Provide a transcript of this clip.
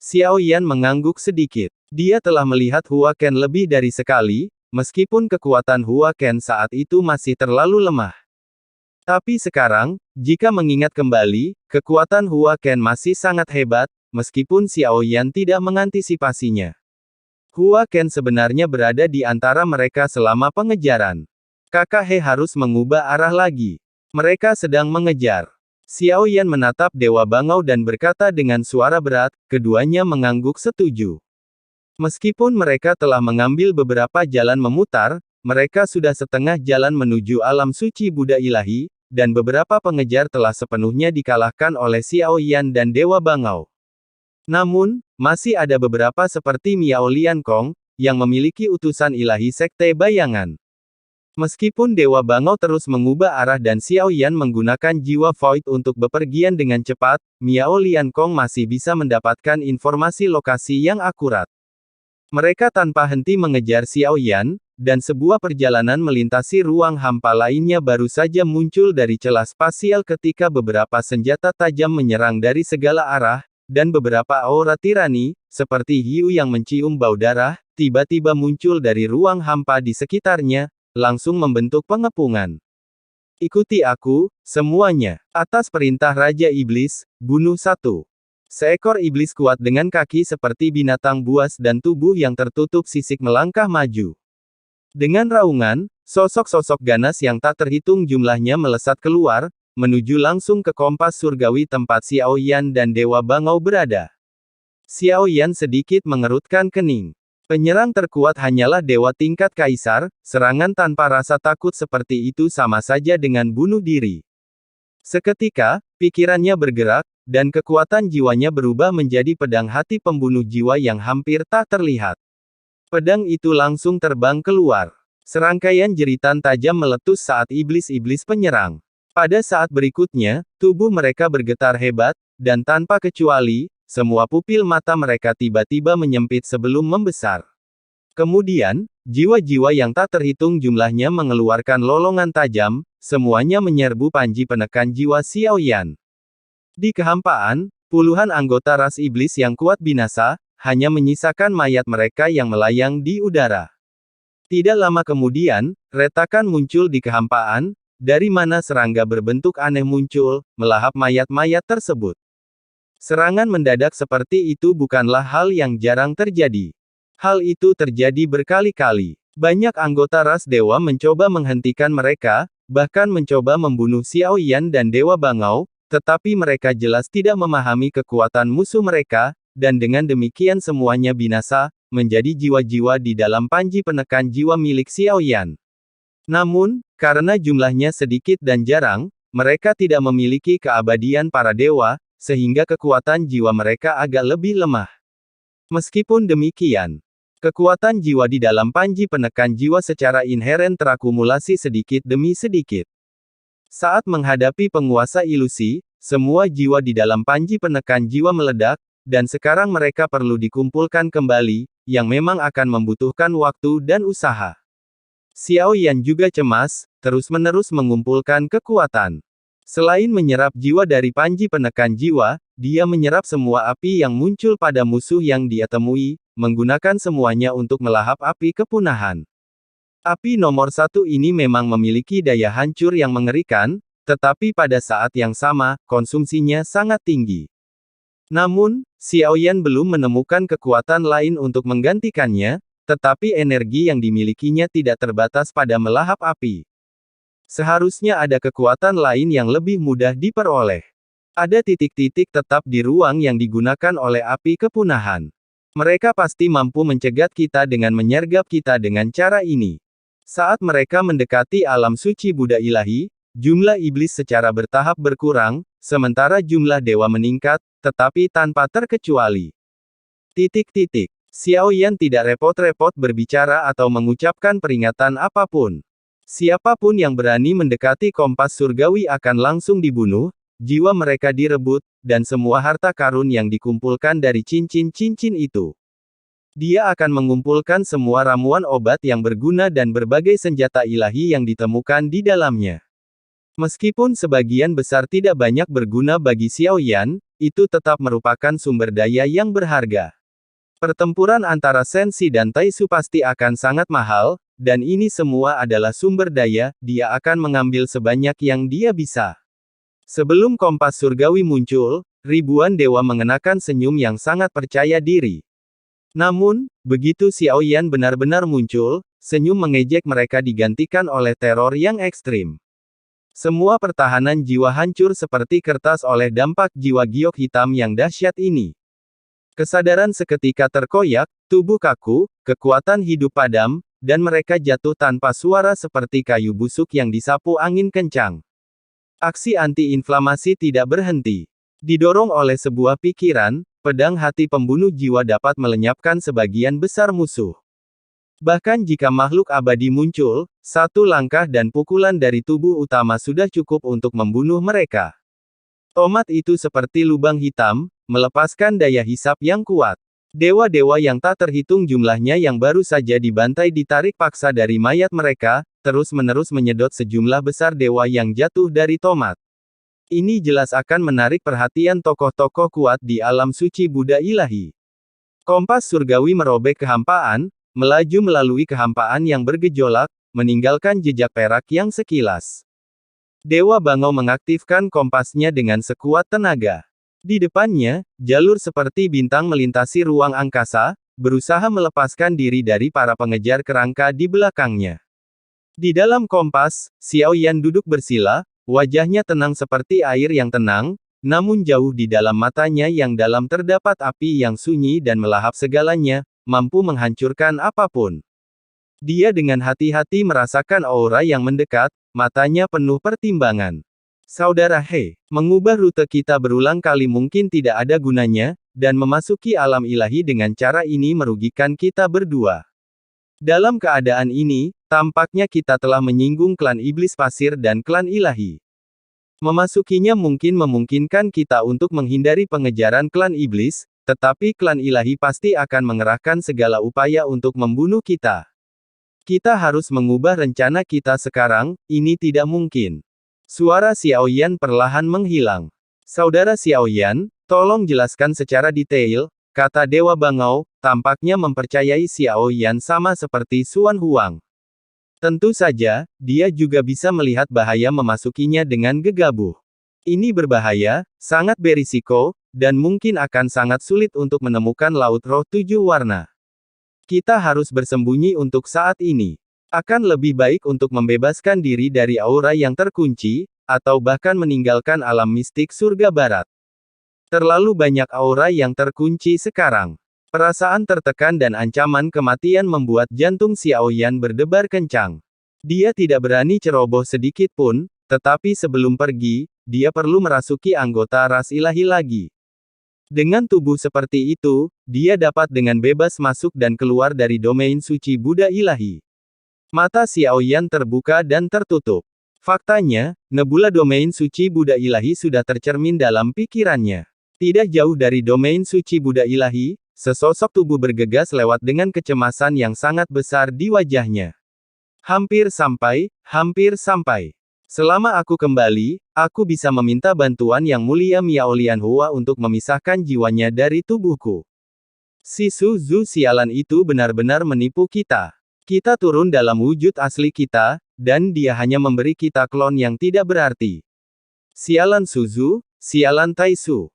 Xiao Yan mengangguk sedikit. Dia telah melihat Hua Ken lebih dari sekali, meskipun kekuatan Hua Ken saat itu masih terlalu lemah. Tapi sekarang, jika mengingat kembali, kekuatan Hua Ken masih sangat hebat, meskipun Xiao Yan tidak mengantisipasinya. Hua Ken sebenarnya berada di antara mereka selama pengejaran. Kakak He harus mengubah arah lagi. Mereka sedang mengejar. Xiao Yan menatap Dewa Bangau dan berkata dengan suara berat, keduanya mengangguk setuju. Meskipun mereka telah mengambil beberapa jalan memutar, mereka sudah setengah jalan menuju alam suci Buddha ilahi, dan beberapa pengejar telah sepenuhnya dikalahkan oleh Xiao Yan dan Dewa Bangau. Namun, masih ada beberapa seperti Miao Lian Kong, yang memiliki utusan ilahi Sekte Bayangan. Meskipun Dewa Bangau terus mengubah arah dan Xiao Yan menggunakan jiwa Void untuk bepergian dengan cepat, Miao Lian Kong masih bisa mendapatkan informasi lokasi yang akurat. Mereka tanpa henti mengejar Xiao Yan, dan sebuah perjalanan melintasi ruang hampa lainnya baru saja muncul dari celah spasial ketika beberapa senjata tajam menyerang dari segala arah, dan beberapa aura tirani, seperti hiu yang mencium bau darah, tiba-tiba muncul dari ruang hampa di sekitarnya, langsung membentuk pengepungan. Ikuti aku, semuanya. Atas perintah Raja Iblis, bunuh satu. Seekor iblis kuat dengan kaki seperti binatang buas dan tubuh yang tertutup sisik melangkah maju. Dengan raungan, sosok-sosok ganas yang tak terhitung jumlahnya melesat keluar, menuju langsung ke kompas surgawi tempat Xiao Yan dan Dewa Bangau berada. Xiao Yan sedikit mengerutkan kening. Penyerang terkuat hanyalah dewa tingkat kaisar, serangan tanpa rasa takut seperti itu sama saja dengan bunuh diri. Seketika, pikirannya bergerak, dan kekuatan jiwanya berubah menjadi pedang hati pembunuh jiwa yang hampir tak terlihat. Pedang itu langsung terbang keluar. Serangkaian jeritan tajam meletus saat iblis-iblis penyerang. Pada saat berikutnya, tubuh mereka bergetar hebat, dan tanpa kecuali, semua pupil mata mereka tiba-tiba menyempit sebelum membesar. Kemudian, jiwa-jiwa yang tak terhitung jumlahnya mengeluarkan lolongan tajam, semuanya menyerbu panji penekan jiwa Xiao Yan. Di kehampaan, puluhan anggota ras iblis yang kuat binasa, hanya menyisakan mayat mereka yang melayang di udara. Tidak lama kemudian, retakan muncul di kehampaan, dari mana serangga berbentuk aneh muncul, melahap mayat-mayat tersebut. Serangan mendadak seperti itu bukanlah hal yang jarang terjadi. Hal itu terjadi berkali-kali. Banyak anggota ras dewa mencoba menghentikan mereka, bahkan mencoba membunuh Xiao Yan dan Dewa Bangau, tetapi mereka jelas tidak memahami kekuatan musuh mereka, dan dengan demikian semuanya binasa, menjadi jiwa-jiwa di dalam panji penekan jiwa milik Xiao Yan. Namun, karena jumlahnya sedikit dan jarang, mereka tidak memiliki keabadian para dewa, sehingga kekuatan jiwa mereka agak lebih lemah. Meskipun demikian, kekuatan jiwa di dalam panji penekan jiwa secara inheren terakumulasi sedikit demi sedikit. Saat menghadapi penguasa ilusi, semua jiwa di dalam panji penekan jiwa meledak, dan sekarang mereka perlu dikumpulkan kembali, yang memang akan membutuhkan waktu dan usaha. Xiao Yan juga cemas, terus-menerus mengumpulkan kekuatan. Selain menyerap jiwa dari panji penekan jiwa, dia menyerap semua api yang muncul pada musuh yang dia temui, menggunakan semuanya untuk melahap api kepunahan. Api nomor satu ini memang memiliki daya hancur yang mengerikan, tetapi pada saat yang sama, konsumsinya sangat tinggi. Namun, Xiao Yan belum menemukan kekuatan lain untuk menggantikannya, tetapi energi yang dimilikinya tidak terbatas pada melahap api. Seharusnya ada kekuatan lain yang lebih mudah diperoleh. Ada titik-titik tetap di ruang yang digunakan oleh api kepunahan. Mereka pasti mampu mencegat kita dengan menyergap kita dengan cara ini. Saat mereka mendekati alam suci Buddha ilahi, jumlah iblis secara bertahap berkurang, sementara jumlah dewa meningkat, tetapi tanpa terkecuali. Xiao Yan tidak repot-repot berbicara atau mengucapkan peringatan apapun. Siapapun yang berani mendekati kompas surgawi akan langsung dibunuh, jiwa mereka direbut, dan semua harta karun yang dikumpulkan dari cincin-cincin itu. Dia akan mengumpulkan semua ramuan obat yang berguna dan berbagai senjata ilahi yang ditemukan di dalamnya. Meskipun sebagian besar tidak banyak berguna bagi Xiao Yan, itu tetap merupakan sumber daya yang berharga. Pertempuran antara Senshi dan Taisu pasti akan sangat mahal, dan ini semua adalah sumber daya, dia akan mengambil sebanyak yang dia bisa. Sebelum kompas surgawi muncul, ribuan dewa mengenakan senyum yang sangat percaya diri. Namun, begitu Xiao Yan benar-benar muncul, senyum mengejek mereka digantikan oleh teror yang ekstrim. Semua pertahanan jiwa hancur seperti kertas oleh dampak jiwa giok hitam yang dahsyat ini. Kesadaran seketika terkoyak, tubuh kaku, kekuatan hidup padam, dan mereka jatuh tanpa suara seperti kayu busuk yang disapu angin kencang. Aksi anti-inflamasi tidak berhenti. Didorong oleh sebuah pikiran, pedang hati pembunuh jiwa dapat melenyapkan sebagian besar musuh. Bahkan jika makhluk abadi muncul, satu langkah dan pukulan dari tubuh utama sudah cukup untuk membunuh mereka. Tomat itu seperti lubang hitam, melepaskan daya hisap yang kuat. Dewa-dewa yang tak terhitung jumlahnya yang baru saja dibantai ditarik paksa dari mayat mereka, terus-menerus menyedot sejumlah besar dewa yang jatuh dari tomat. Ini jelas akan menarik perhatian tokoh-tokoh kuat di alam suci Buddha ilahi. Kompas surgawi merobek kehampaan, melaju melalui kehampaan yang bergejolak, meninggalkan jejak perak yang sekilas. Dewa Bangau mengaktifkan kompasnya dengan sekuat tenaga. Di depannya, jalur seperti bintang melintasi ruang angkasa, berusaha melepaskan diri dari para pengejar kerangka di belakangnya. Di dalam kompas, Xiao Yan duduk bersila, wajahnya tenang seperti air yang tenang, namun jauh di dalam matanya yang dalam terdapat api yang sunyi dan melahap segalanya, mampu menghancurkan apapun. Dia dengan hati-hati merasakan aura yang mendekat, matanya penuh pertimbangan. Saudara He, mengubah rute kita berulang kali mungkin tidak ada gunanya, dan memasuki alam ilahi dengan cara ini merugikan kita berdua. Dalam keadaan ini, tampaknya kita telah menyinggung klan iblis pasir dan klan ilahi. Memasukinya mungkin memungkinkan kita untuk menghindari pengejaran klan iblis, tetapi klan ilahi pasti akan mengerahkan segala upaya untuk membunuh kita. Kita harus mengubah rencana kita sekarang, ini tidak mungkin. Suara Xiao Yan perlahan menghilang. Saudara Xiao Yan, tolong jelaskan secara detail, kata Dewa Bangau, tampaknya mempercayai Xiao Yan sama seperti Xuan Huang. Tentu saja, dia juga bisa melihat bahaya memasukinya dengan gegabah. Ini berbahaya, sangat berisiko, dan mungkin akan sangat sulit untuk menemukan Laut Roh 7 warna. Kita harus bersembunyi untuk saat ini. Akan lebih baik untuk membebaskan diri dari aura yang terkunci, atau bahkan meninggalkan alam mistik surga barat. Terlalu banyak aura yang terkunci sekarang. Perasaan tertekan dan ancaman kematian membuat jantung Xiao Yan berdebar kencang. Dia tidak berani ceroboh sedikit pun, tetapi sebelum pergi, dia perlu merasuki anggota ras ilahi lagi. Dengan tubuh seperti itu, dia dapat dengan bebas masuk dan keluar dari domain suci Buddha ilahi. Mata Xiao Yan terbuka dan tertutup. Faktanya, nebula domain suci Buddha ilahi sudah tercermin dalam pikirannya. Tidak jauh dari domain suci Buddha ilahi, sesosok tubuh bergegas lewat dengan kecemasan yang sangat besar di wajahnya. Hampir sampai. Selama aku kembali, aku bisa meminta bantuan Yang Mulia Miao Lianhua untuk memisahkan jiwanya dari tubuhku. Si Su Zhu sialan itu benar-benar menipu kita. Kita turun dalam wujud asli kita, dan dia hanya memberi kita klon yang tidak berarti. Sialan Su Zhu, sialan Taisu.